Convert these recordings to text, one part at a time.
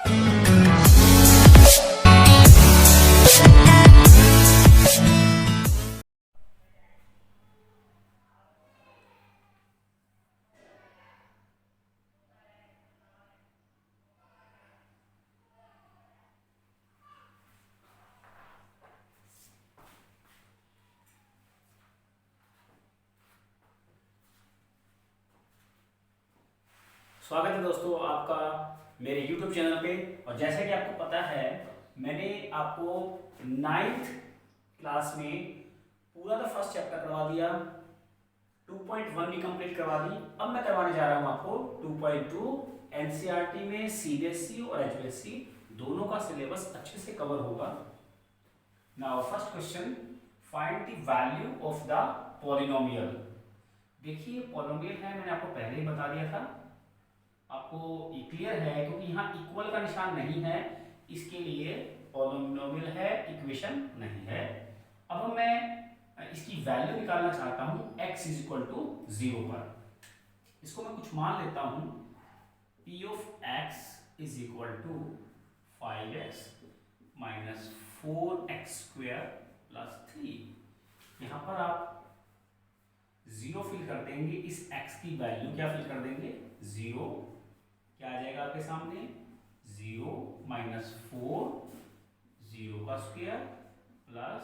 स्वागत है दोस्तों आपका मेरे YouTube चैनल पे। और जैसा कि आपको पता है, मैंने आपको 9th क्लास में पूरा द फर्स्ट चैप्टर करवा दिया, 2.1 भी कंप्लीट करवा दी। अब मैं करवाने जा रहा हूं आपको 2.2। एनसीईआरटी में सीबीएसई और एचबीएसई दोनों का सिलेबस अच्छे से कवर होगा। Now first question, find the value of the polynomial. देखिए पॉलिनोमियल है, मैंने आपको पहले ही बता दिया था, आपको क्लियर है क्योंकि यहाँ इक्वल का निशान नहीं है, इसके लिए पॉलिनोमियल है, इक्वेशन नहीं है। अब मैं इसकी वैल्यू निकालना चाहता हूँ x इज इक्वल टू 0 पर। इसको मैं कुछ मान लेता हूँ, p of x is equal to 5x minus 4x square plus 3। यहाँ पर आप 0 फिल कर देंगे, इस x की वैल्यू क्या फिल कर देंगे 0, क्या आ जाएगा आपके सामने 0 माइनस 4, 0 का स्क्वायर प्लस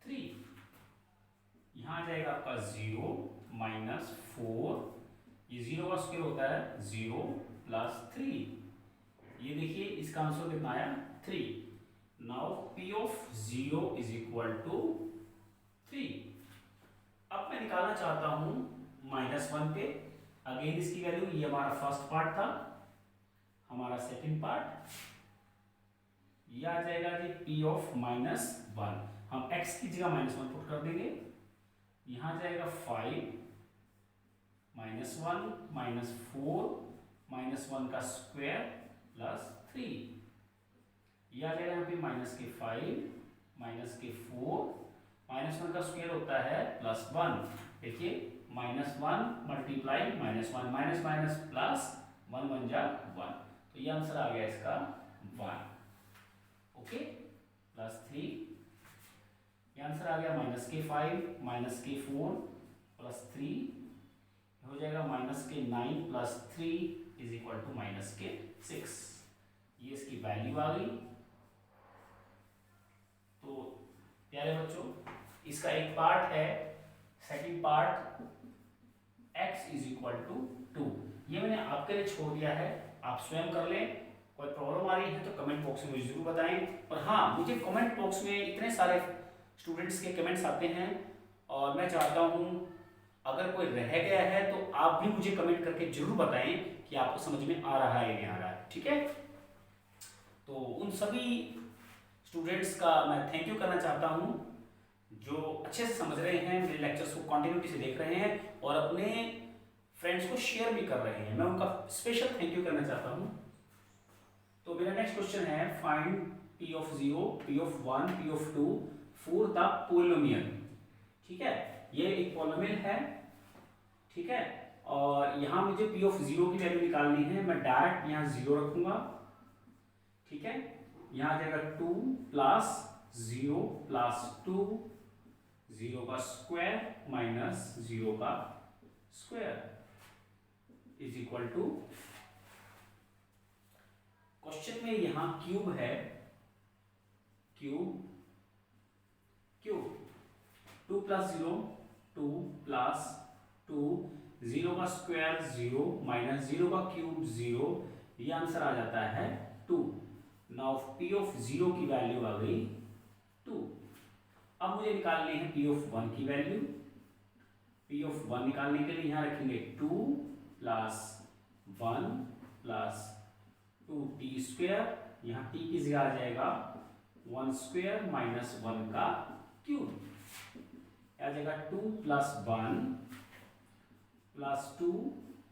3। यहाँ आ जाएगा आपका 0 माइनस 4, ये 0 का स्क्वायर होता है 0 प्लस 3। ये देखिए इसका आंसर कितना आया 3। Now p of 0 is equal to 3। अब मैं निकालना चाहता हूं -1 पे। अगेन इसकी वैल्यू, ये हमारा फर्स्ट पार्ट था, हमारा सेकंड पार्ट ये आ जाएगा जी p ऑफ -1। हम x की जगह -1 पुट कर देंगे, यहां जाएगा 5 -1 -4 -1 का स्क्वायर प्लस 3। ये आ जाएगा यहाँ पे -5 -4 -1 का स्क्वायर होता है +1। देखिए -1 मल्टीप्लाई -1 माइनस माइनस प्लस 1 1 जा 1, तो ये आंसर आ गया इसका 1। ओके, प्लस 3, ये आंसर आ गया -5 -4 प्लस 3, हो जाएगा -9 प्लस 3 इज इक्वल टू -6। ये इसकी वैल्यू आ गई। तो प्यारे बच्चों, इसका एक पार्ट है, second part x is equal to 2। ये मैंने आपके लिए छोड़ दिया है, आप स्वयं कर लें। कोई प्रॉब्लम आ रही है तो कमेंट बॉक्स में मुझे जरूर बताएं। और हाँ, मुझे कमेंट बॉक्स में इतने सारे स्टूडेंट्स के कमेंट्स आते हैं और मैं चाहता हूँ अगर कोई रह गया है तो आप भी मुझे कमेंट करके जरूर बताएं कि आपको समझ में आ रहा है या नहीं आ रहा है। ठीक है, तो उन सभी स्टूडेंट्स का मैं थैंक यू करना चाहता हूँ जो अच्छे से समझ रहे हैं, मेरे लेक्चर्स को कंटिन्यूटी से देख रहे हैं और अपने फ्रेंड्स को शेयर भी कर रहे हैं। मैं उनका स्पेशल थैंक यू करना चाहता हूँ। तो मेरा नेक्स्ट क्वेश्चन है, find p of 0, p of 1, p of 2 for the polynomial. ठीक है, ये एक पॉलिनोमियल है, ठीक है, और यहाँ मुझे p ऑफ 0 की वैल्यू निकालनी है। मैं डायरेक्ट यहाँ 0 रखूंगा, ठीक है, यहाँ आ जाएगा 2 प्लस 0 प्लस 2, 0 का स्क्वायर माइनस 0 का square is equal to, question में यहां क्यूब है, क्यूब 2 प्लस 0 2 प्लस 2, 0 का स्क्वायर 0 माइनस 0 का क्यूब 0, ये आंसर आ जाता है 2। नाउ p ऑफ 0 की वैल्यू आ गई 2। अब मुझे निकालनी है p ऑफ 1 की वैल्यू। p ऑफ 1 निकालने के लिए यहां रखेंगे 2 प्लस 1 प्लस 2t स्क्वायर, यहाँ t की जगह आ जाएगा 1 स्क्वायर माइनस 1 का क्यूब, आ जाएगा 2 प्लस 1 प्लस 2,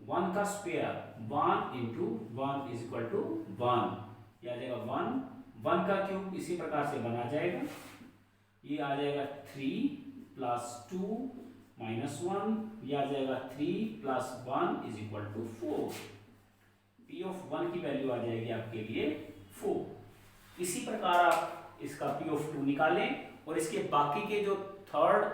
1 का square 1 into 1 is equal to 1, यह आ जाएगा 1 का क्यूब इसी प्रकार से बना जाएगा, ये आ जाएगा 3 प्लस 2 माइनस 1, ये आ जाएगा 3 plus 1 is equal to 4। p of 1 की वैल्यू आ जाएगी आपके लिए 4। इसी प्रकार आप इसका P ऑफ 2 निकालें और इसके बाकी के जो थर्ड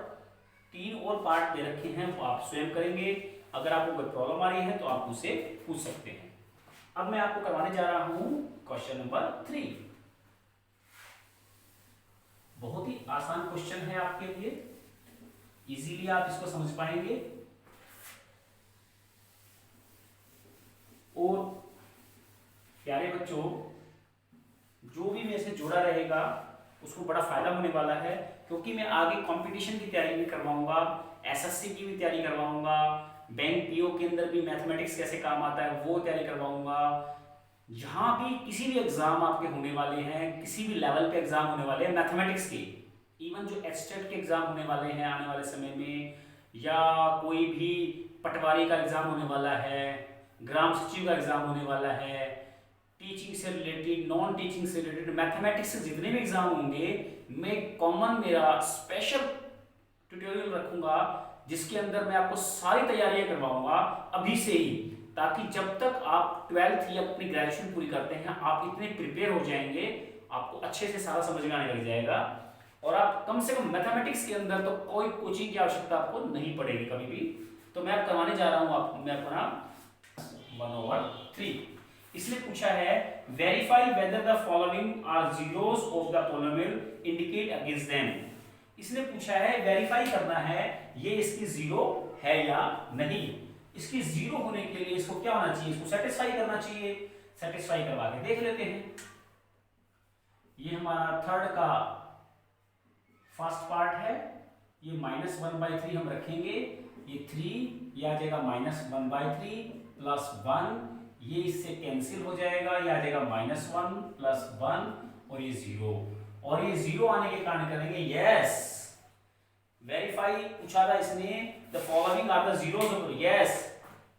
3 और पार्ट दे रखे हैं वो आप स्वयं करेंगे। अगर आपको कोई प्रॉब्लम आ रही है तो आप मुझसे पूछ सकते हैं। अब मैं आपको करवाने जा रहा हूं क्वेश्चन नंबर 3। बहुत ही आसान क्वेश्चन है आपके लिए, इजीली आप इसको समझ पाएंगे। और प्यारे बच्चों, जो भी मेरे से जुड़ा रहेगा उसको बड़ा फायदा होने वाला है, क्योंकि मैं आगे कंपटीशन की तैयारी भी करवाऊंगा, एसएससी की भी तैयारी करवाऊंगा, बैंक पीओ के अंदर भी मैथमेटिक्स कैसे काम आता है वो तैयारी करवाऊंगा। जहां भी किसी भी एग्जाम आपके होने वाले हैं, किसी भी लेवल पे एग्जाम होने वाले हैं मैथमेटिक्स के, इवन जो एचटेट के एग्जाम होने वाले हैं आने वाले समय में, या कोई भी पटवारी का एग्जाम होने वाला है, ग्राम सचिव का एग्जाम होने वाला है, टीचिंग से रिलेटेड, नॉन टीचिंग से रिलेटेड, मैथमेटिक्स से जितने भी एग्जाम होंगे, मैं कॉमन मेरा स्पेशल ट्यूटोरियल रखूंगा जिसके अंदर मैं आपको सारी तैयारियां करवाऊंगा अभी से ही, ताकि जब तक आप 12th या अपनी ग्रेजुएशन पूरी करते हैं आप इतने प्रिपेयर हो जाएंगे, आपको अच्छे से सारा समझ में आने लग जाएगा, और आप कम से कम मैथमेटिक्स के अंदर तो कोई कोचिंग की आवश्यकता आपको नहीं पड़ेगी कभी भी। तो मैं अब करवाने जा रहा हूं आपको, मैं अपना 1/3। इसने पूछा है verify whether the following are zeros of the polynomial, indicate against them. इसने पूछा है वेरीफाई करना है ये इसकी जीरो है या नहीं। इसकी जीरो होने के लिए इसको क्या होना चाहिए, इसको सेटिस्फाई करना चाहिए। सेटिस्फाई करवा के देख लेते हैं। ये हमारा थर्ड का फर्स्ट पार्ट है, ये -1/3 हम रखेंगे, ये 3 ये आ जाएगा -1/3 प्लस 1, ये इससे कैंसिल हो जाएगा, ये आ जाएगा -1 प्लस 1 और ये 0, और ये 0 आने के कारण करेंगे यस। वेरीफाई पूछा था इसने, the following are the zeros of, yes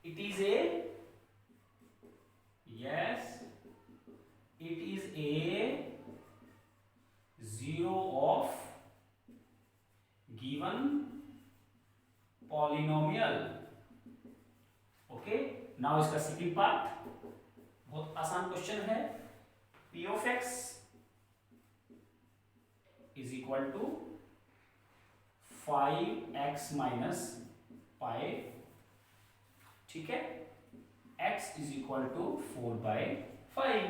it is a, yes it is a zero of given polynomial. Okay, now इसका सेकंड पार्ट, बहुत आसान क्वेश्चन है। P of x is equal to 5x minus pi, ठीक है, x is equal to 4/5।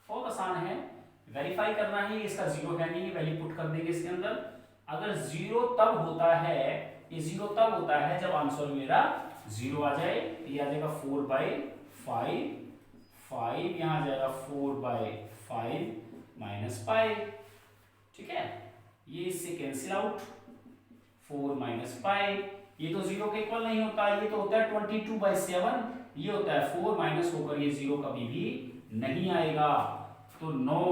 बहुत आसान है, verify करना है, इसका जीरो है नहीं, वैल्यू पुट कर देंगे इसके अंदर। अगर जीरो तब होता है, ये जीरो तब होता है जब आंसर मेरा जीरो आ जाए, ये आ जाएगा 4/5, 5 यहां आ जाएगा 4/5 माइनस पाई, ठीक है, ये इससे कैंसिल आउट, 4 माइनस पाई, ये तो जीरो के इक्वल नहीं होता, ये तो होता है 22/7, ये होता है 4 माइनस होकर ये जीरो कभी भी नहीं आएगा, तो no,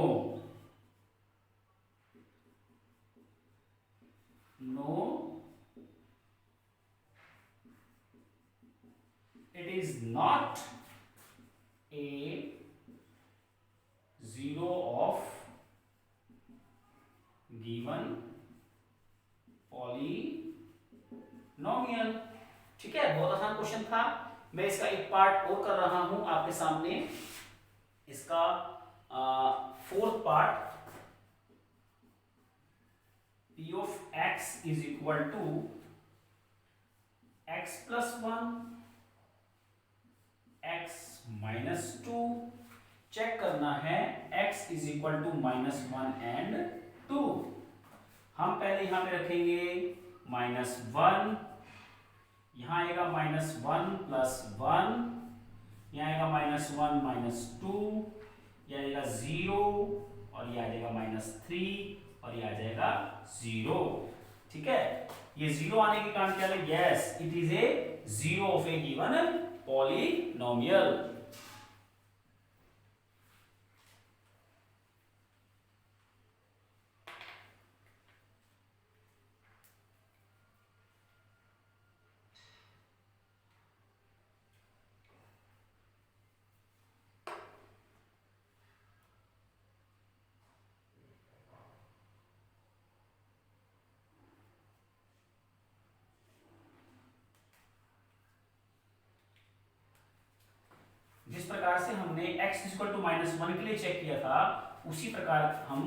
it is not a zero of given polynomial। ठीक है, बहुत आसान क्वेश्चन था। मैं इसका एक पार्ट और कर रहा हूं आपके सामने, इसका fourth part. P of x is equal to x plus 1, x minus 2, check करना है x is equal to -1 and 2। हम पहले यहां पे रखेंगे -1, यहां आएगा -1 प्लस 1, यहां आएगा -1 माइनस 2, यह आएगा 0 और यह आ जाएगा -3 और ये आ जाएगा 0, ठीक है। ये 0 आने के कारण क्या है, yes it is a zero of a given polynomial. प्रकार से हमने x इक्वल टू -1 के लिए चेक किया था, उसी प्रकार हम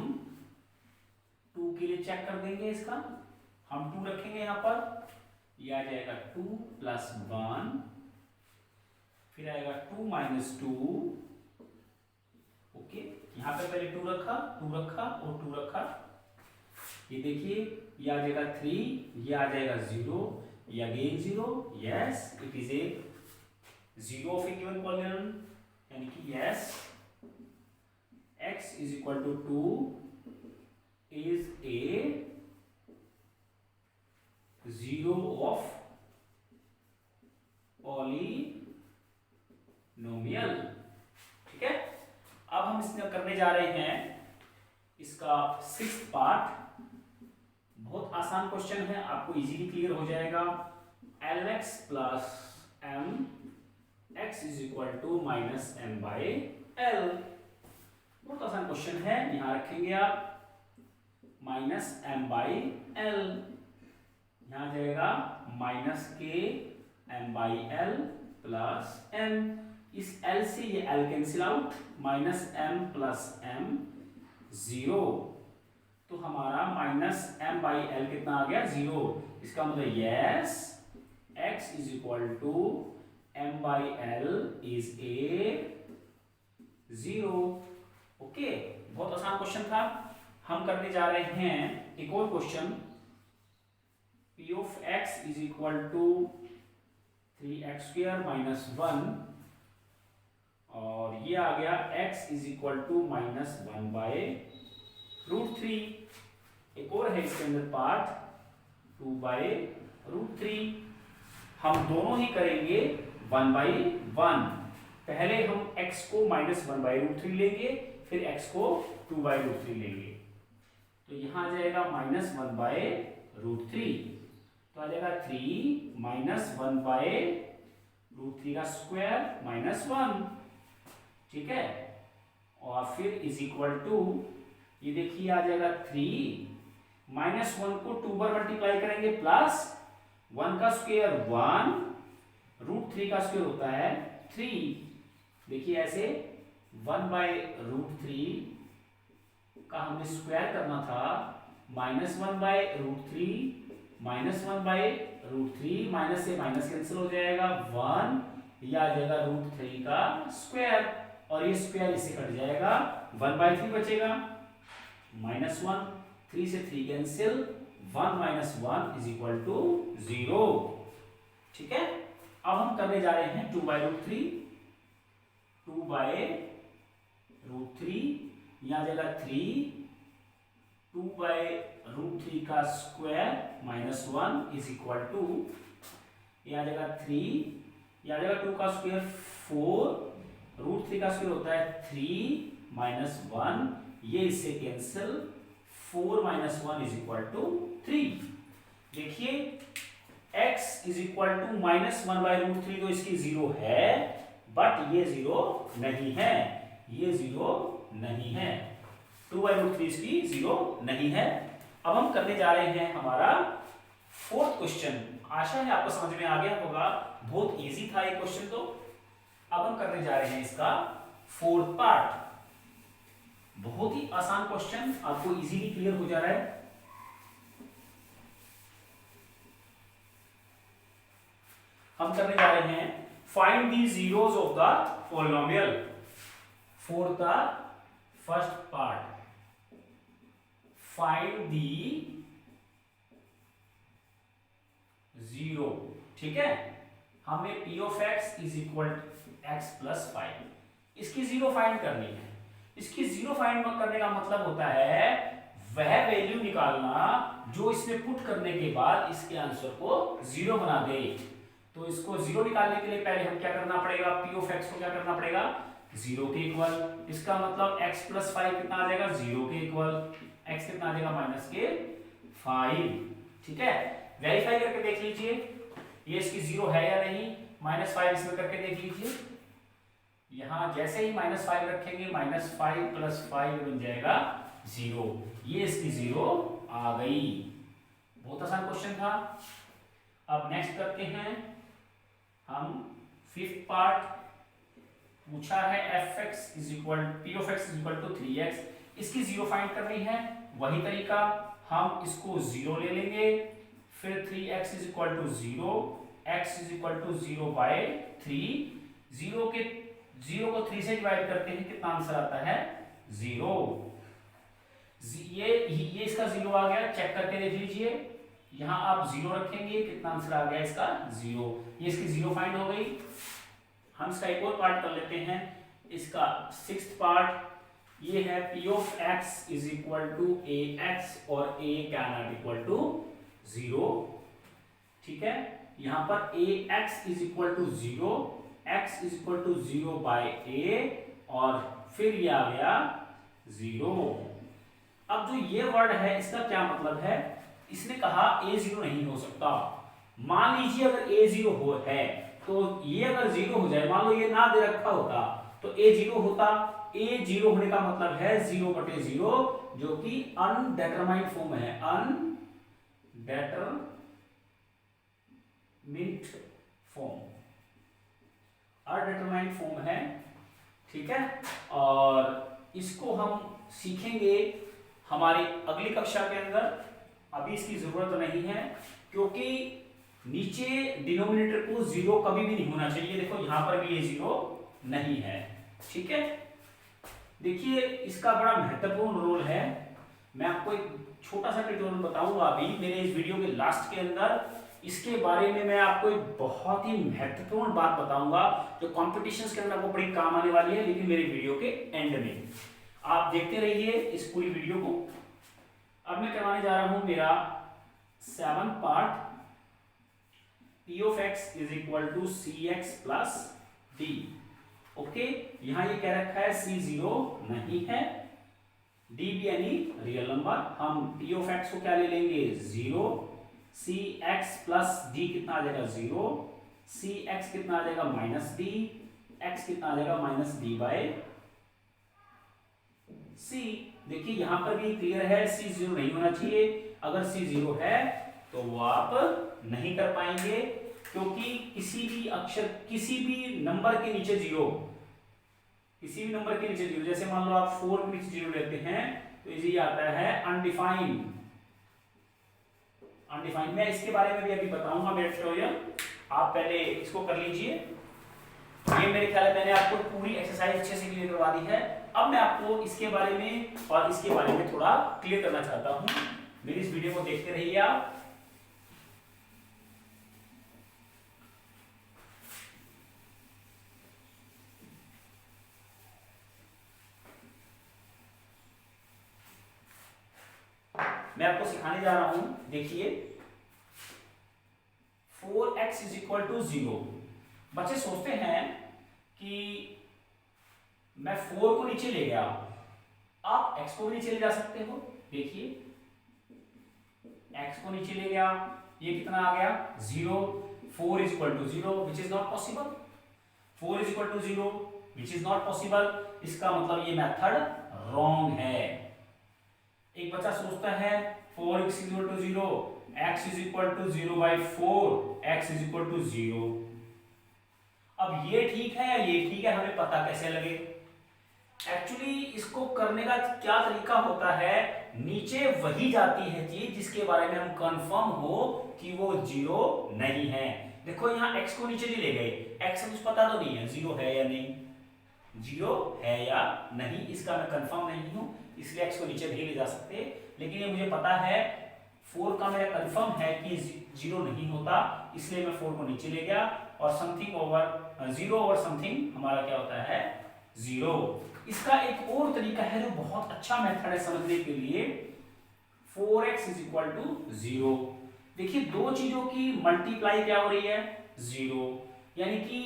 2 के लिए चेक कर देंगे। इसका हम 2 रखेंगे यहाँ पर, ये आ जाएगा 2 + 1, फिर आएगा 2 - 2। ओके, यहाँ पे पहले 2 रखा, 2 रखा और 2 रखा। ये देखिए, ये आ जाएगा 3, ये आ जाएगा 0, ये again 0। Yes, it is a 0 of a given polynomial, यानी कि yes x equal to 2 is a 0 of polynomial. ठीक है, अब हम इसमें करने जा रहे हैं इसका 6th पार्ट। बहुत आसान क्वेश्चन है, आपको इजीली क्लियर हो जाएगा। lx plus m x is equal to -m/l। बहुत आसान क्वेश्चन है, यहां रखेंगे आप -m/l, यहां जाएगा -k/m/l प्लस m। इस l से ये l cancel out, -m plus m 0, तो हमारा -m/l कितना आ गया? 0। इसका मतलब yes x is equal to m/l is a 0। Okay, बहुत आसान क्वेश्चन था। हम करने जा रहे हैं एक और question. p of x is equal to 3x² - 1, और ये आ गया x इज इक्वल टू -1/√3। एक और है इसके अंदर पार्ट 2/√3। हम दोनों ही करेंगे 1/1। पहले हम x को -1/√3 लेंगे, फिर x को 2/√3 लेंगे। तो यहां आ जाएगा -1/√3, तो आ जाएगा 3 - 1/√3 का स्क्वायर -1। ठीक है, और फिर इज इक्वल टू, ये देखिए आ जाएगा 3 -1 को 2 बार मल्टीप्लाई करेंगे, प्लस 1 का स्क्वायर 1, √3 का स्क्वायर होता है 3। देखिए ऐसे 1/√3 का हमने स्क्वायर करना था, -1/√3 -1/√3, माइनस से माइनस कैंसिल हो जाएगा 1, ये आ जाएगा √3 का स्क्वायर, और ये स्क्वायर इससे कट जाएगा, 1/3 बचेगा, -1, 3 से 3 कैंसिल, 1 - 1 इज इक्वल टू 0। ठीक है, अब हम करने जा रहे हैं 2/√3, 2/√3, यहां जाएगा 3, 2/√3 का स्क्वायर -1 इज इक्वल टू, ये आ जाएगा 3, ये आ जाएगा 2 का स्क्वायर 4, √3 का स्क्वायर होता है 3 - 1, ये इससे कैंसिल, 4 - 1 इज इक्वल टू 3। देखिए x इज इक्वल टू -1/√3, तो इसकी 0 है, बट ये 0 नहीं है, ये 0 नहीं है, 2/√3 इसकी 0 नहीं है। अब हम करने जा रहे हैं हमारा 4th क्वेश्चन। आशा है आपको समझ में आ गया होगा, बहुत इजी था ये क्वेश्चन। तो अब हम करने जा रहे हैं इसका 4th पार्ट। बहुत ही आसान क्वेश्चन, आपको इजीली क्लियर हो जा रहा है। हम करने जा रहे हैं find the zeros of the polynomial for the first part. Find the zero. ठीक है, हमें p of x is equal x plus 5, इसकी जीरो फाइंड करनी है। इसकी जीरो फाइंड करने का मतलब होता है वह वैल्यू निकालना जो इसमें पुट करने के बाद इसके आंसर को जीरो बना दे। तो इसको जीरो निकालने के लिए पहले हम क्या करना पड़ेगा, p of x को क्या करना पड़ेगा, 0 के इक्वल। इसका मतलब x प्लस 5 कितना आ जाएगा, 0 के इक्वल। x कितना आ जाएगा, -5। ठीक है, वेरीफाई करके देख लीजिए ये इसकी 0 है या नहीं। -5 इसमें करके देख लीजिए, यहां जैसे ही -5 रखेंगे, -5 + 5 बन जाएगा 0, ये इसकी 0 आ गई। बहुत आसान क्वेश्चन था। अब नेक्स्ट करते हैं हम 5th पार्ट। पूछा है f x is equal p of x is equal to 3x, इसकी जीरो फाइंड करनी है। वही तरीका, हम इसको जीरो ले लेंगे, फिर 3x is equal to 0, x is equal to 0 by 3, zero को 3 से डिवाइड करते हैं, कितना आंसर आता है 0। ये इसका 0 आ गया, चेक करके देख लीजिए, यहां आप 0 रखेंगे, कितना आंसर आ गया इसका 0। ये इसकी 0 फाइंड हो गई। हम इसका एक और पार्ट कर लेते हैं, इसका 6th पार्ट ये है p of x is equal to ax और a can not equal to 0। ठीक है, यहां पर ax is equal to 0, x is equal to 0 by a और फिर ये आ गया 0। अब जो ये वर्ड है इसका क्या मतलब है, इसने कहा a0 नहीं हो सकता। मान लीजिए अगर a0 हो है तो ये अगर 0 हो जाए, मान लो ये ना दे रखा होता तो a0 होता। a0 होने का मतलब है 0/0 जो कि अनडेटरमाइंड फॉर्म है, अनडेटरमाइंड फॉर्म है। ठीक है, और इसको हम सीखेंगे हमारी अगली कक्षा के अंदर, अभी इसकी जरूरत नहीं है क्योंकि नीचे डिनोमिनेटर को 0 कभी भी नहीं होना चाहिए। देखो यहां पर भी ये 0 नहीं है। ठीक है, देखिए इसका बड़ा महत्वपूर्ण रोल है। मैं आपको एक छोटा सा ट्यूटोरियल बताऊंगा अभी मेरे इस वीडियो के लास्ट के अंदर, इसके बारे में मैं आपको एक बहुत ही महत्वपूर्ण बात बताऊंगा जो कॉम्पिटिशन्स के अंदर आपको बड़ी काम आने वाली है, लेकिन मेरे वीडियो के एंड में आप देखते रहिए इस पूरी वीडियो को। अब मैं करवाने जा रहा हूं मेरा 7th part, p of x is equal to cx plus d। Okay, यहां ये कह रखा है c0 नहीं है, d भी यानी रियल नंबर। हम p of x को क्या ले लेंगे 0, cx प्लस d कितना आ जाएगा 0, cx कितना आ जाएगा माइनस d, x कितना आ जाएगा माइनस d बाय c। देखिए यहां पर भी क्लियर है c0 नहीं होना चाहिए। अगर c0 है तो वो आप नहीं कर पाएंगे क्योंकि किसी भी अक्षर, किसी भी नंबर के नीचे 0, किसी भी नंबर के नीचे 0, जैसे मान लो आप 4 के नीचे 0 लेते हैं तो ये आता है अनडिफाइंड। मैं इसके बारे में भी अभी बताऊंगा मेरे ट्यूटोरियल, आप पहले इसको कर लीजिए। ये मेरे ख्याल है मैंने आपको पूरी एक्सरसाइज अच्छे से क्लियर करवा दी है। अब मैं आपको इसके बारे में और इसके बारे में थोड़ा क्लियर करना चाहता हूं, मेरी इस वीडियो को देखते रहिए आप। मैं आपको सिखाने जा रहा हूं, देखिए 4x इज इक्वल टू 0। बच्चे सोचते हैं कि मैं 4 को नीचे ले गया, आप x को नीचे ले जा सकते हो। देखिए x को नीचे ले गया, ये कितना आ गया 0, 4 is equal to 0 which is not possible, 4 is equal to 0 which is not possible. इसका मतलब ये मेथड रॉन्ग है। एक बच्चा सोचता है 4x is equal to 0, x is equal to 0 by 4, x is equal to 0। अब ये ठीक है, ये ठीक है, हमें पता कैसे लगे। एक्चुअली इसको करने का क्या तरीका होता है, नीचे वही जाती है चीज जिसके बारे में हम कंफर्म हो कि वो 0 नहीं है। देखो यहाँ x को नीचे नहीं ले गए, x मुझे पता तो नहीं है 0 है या नहीं, 0 है या नहीं इसका मैं कंफर्म नहीं हूं, इसलिए x को नीचे नहीं ले जा सकते। लेकिन ये मुझे पता है 4 का मेरा कंफर्म है कि 0 नहीं होता, इसलिए मैं 4 को नीचे ले गया और समथिंग ओवर 0 ओवर समथिंग हमारा क्या होता है 0। इसका एक और तरीका है जो बहुत अच्छा मेथड है समझने के लिए, 4x इज इक्वल टू 0। देखिए दो चीजों की मल्टीप्लाई क्या हो रही है 0, यानी कि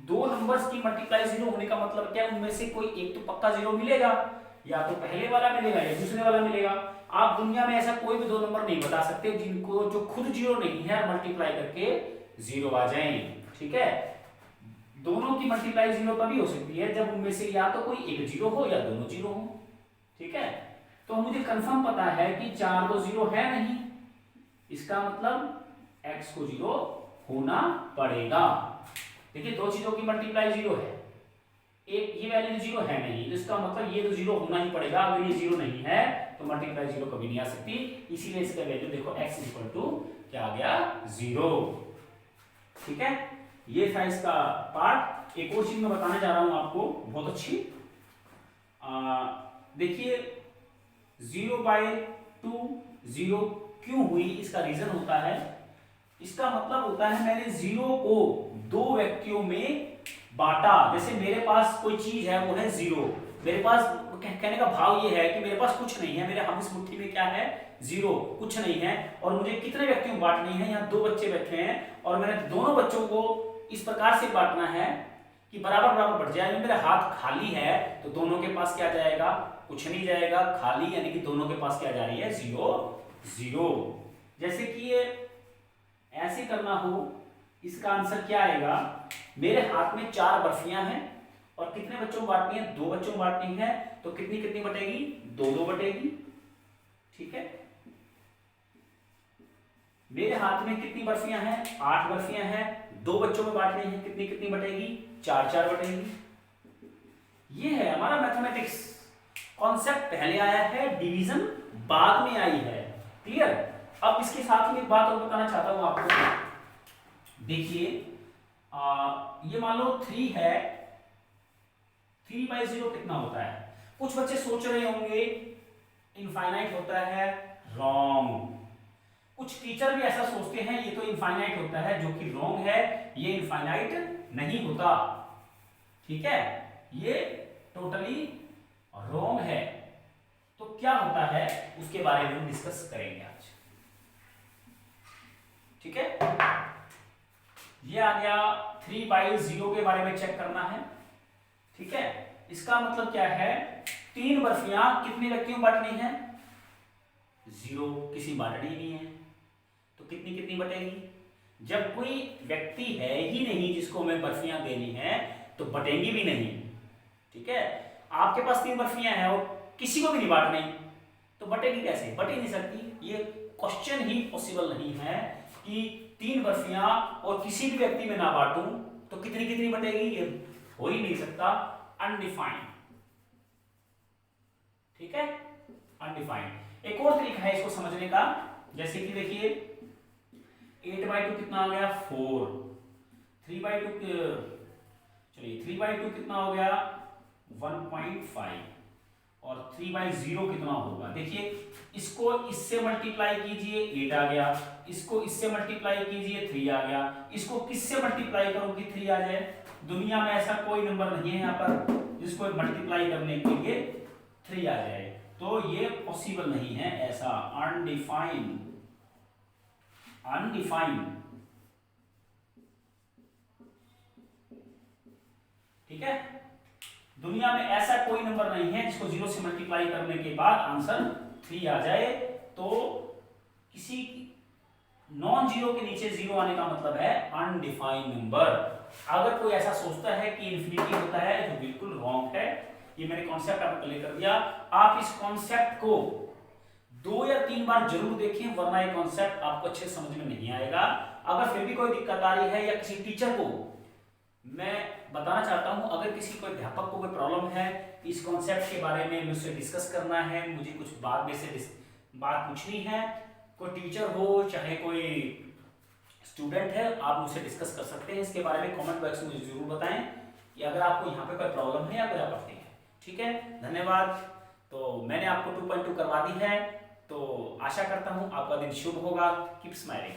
दो नंबर्स की मल्टीप्लाई 0 होने का मतलब क्या, उनमें से कोई एक तो पक्का 0 मिलेगा, या तो पहले वाला मिलेगा या दूसरे वाला मिलेगा। आप दुनिया में ऐसा कोई भी दो नंबर नहीं बता सकते जिनको जो खुद 0 नहीं है मल्टीप्लाई करके 0 आ जाए। ठीक है, दोनों की मल्टीप्लाई 0 तभी हो सकती है जब उनमें से या तो कोई एक 0 हो या दोनों 0 हो। ठीक है, तो मुझे कंफर्म पता है कि 4 तो 0 है नहीं, इसका मतलब x को 0 होना पड़ेगा। देखिए दो चीजों की मल्टीप्लाई 0 है, एक ये वैल्यू जीरो है नहीं, तो इसका मतलब ये तो जीरो होना ही पड़ेगा। अगर ये जीरो नहीं है तो मल्टीप्लाई जीरो कभी नहीं आ सकती, इसीलिए इसका वैल्यू देखो x इक्वल टू क्या आ गया, जीरो। ठीक है, ये था इसका पार्ट। एक और चीज मैं बताने जा रहा हूं आपको बहुत अच्छी। देखिए 0/2 जीरो क्यों हुई, इसका रीजन होता है, इसका मतलब होता है मैंने जीरो को दो व्यक्तियों में बांटा। जैसे मेरे पास कोई चीज है वो है जीरो, मेरे पास कहने का भाव ये है कि मेरे पास कुछ नहीं है, मेरे हम इस मुट्ठी में क्या है, जीरो, कुछ नहीं है, और मुझे कितने व्यक्तियों में बांटनी है, यहाँ दो बच्चे बैठे हैं और मैंने दोनों बच्चों को इस प्रकार से बांटना है कि बराबर बराबर बढ़ जाए। मेरा हाथ खाली है तो दोनों के पास क्या जाएगा, कुछ नहीं जाएगा, खाली, यानी कि दोनों के पास क्या जा रही है, जीरो जीरो। जैसे कि ये ऐसे करना हो, इसका आंसर क्या आएगा, मेरे हाथ में 4 बर्फियां हैं और कितने बच्चों को बांटनी है, 2 बच्चों को बांटनी है, तो कितनी कितनी बटेगी, 2 बटेगी। ठीक है, मेरे हाथ में कितनी बर्फियां हैं, 8 बर्फियां हैं, 2 बच्चों में बांटनी है, कितनी कितनी बटेगी, 4 बटेगी। ये है हमारा मैथमेटिक्स। कॉन्सेप्ट पहले आया है, डिवीजन बाद में आई है। क्लियर। अब इसके साथ में एक बात और बताना चाहता हूं आपको। देखिए ये मान लो 3 है, 3/0 कितना होता है। कुछ बच्चे सोच रहे होंगे इनफाइनाइट होता है, रॉन्ग। कुछ टीचर भी ऐसा सोचते हैं ये तो इनफाइनाइट होता है, जो कि रॉन्ग है, ये इनफाइनाइट नहीं होता। ठीक है, ये टोटली रॉन्ग है। तो क्या होता है उसके बारे में हम डिस्कस करेंगे आज। ठीक है, ये आ गया 3/0 के बारे में चेक करना है। ठीक है, इसका मतलब क्या है, 3 बर्फियां कितने व्यक्तियों बांटनी है, 0, किसी बांटनी नहीं है, तो कितनी कितनी बटेगी। जब कोई व्यक्ति है ही नहीं जिसको हमें बर्फियां देनी है तो बटेंगी भी नहीं। ठीक है, आपके पास 3 बर्फियां हैं और किसी को भी नहीं बांटनी, तो बटेगी कैसे, बट ही नहीं सकती। ये क्वेश्चन ही पॉसिबल नहीं है कि 3 बर्फियां और किसी भी व्यक्ति में ना बांटूं तो कितनी कितनी बटेगी, ये हो ही नहीं सकता। अनडिफाइंड। ठीक है, अनडिफाइंड। एक और तरीका है इसको समझने का, जैसे कि देखिए 8/2 कितना आ गया, 4। 3/2 चलिए 3/2 कितना हो गया, 1.5, और 3/0 कितना होगा। देखिए इसको इससे मल्टीप्लाई कीजिए, 8 आ गया, इसको इससे मल्टीप्लाई कीजिए, 3 आ गया, इसको किससे मल्टीप्लाई करो कि 3 आ जाए। दुनिया में ऐसा कोई नंबर नहीं है यहाँ पर जिसको मल्टीप्लाई करने के लिए 3 आ जाए, तो ये पॉसिबल नहीं है ऐसा। Undefined, undefined. ठीक है, दुनिया में ऐसा कोई नंबर नहीं है जिसको 0 से मल्टीप्लाई करने के बाद आंसर 3 आ जाए। तो किसी नॉन जीरो के नीचे 0 आने का मतलब है अनडिफाइंड नंबर। अगर कोई ऐसा सोचता है कि इन्फिनिटी होता है तो बिल्कुल रॉन्ग है। ये मैंने कॉन्सेप्ट आपको क्लियर कर दिया। आप इस कॉन्सेप्ट को 2 या 3 बार जरूर देखें, वरना ये कॉन्सेप्ट आपको अच्छे समझ में नहीं आएगा। अगर फिर भी कोई दिक्कत आ रही है या किसी टीचर को, मैं बताना चाहता हूं, अगर किसी कोई अध्यापक को कोई प्रॉब्लम है, इस कॉन्सेप्ट के बारे में मुझसे डिस्कस करना है, मुझे कुछ बात पूछनी है, कोई टीचर हो चाहे कोई स्टूडेंट है, आप मुझसे डिस्कस कर सकते हैं इसके बारे में। कमेंट बॉक्स में मुझे जरूर बताएं कि अगर आपको यहाँ पे कोई प्रॉब्लम है या कोई आपत्ति है। ठीक है, धन्यवाद। तो मैंने आपको 2.2 करवा दी है, तो आशा करता हूँ आपका दिन शुभ होगा। Keep smiling.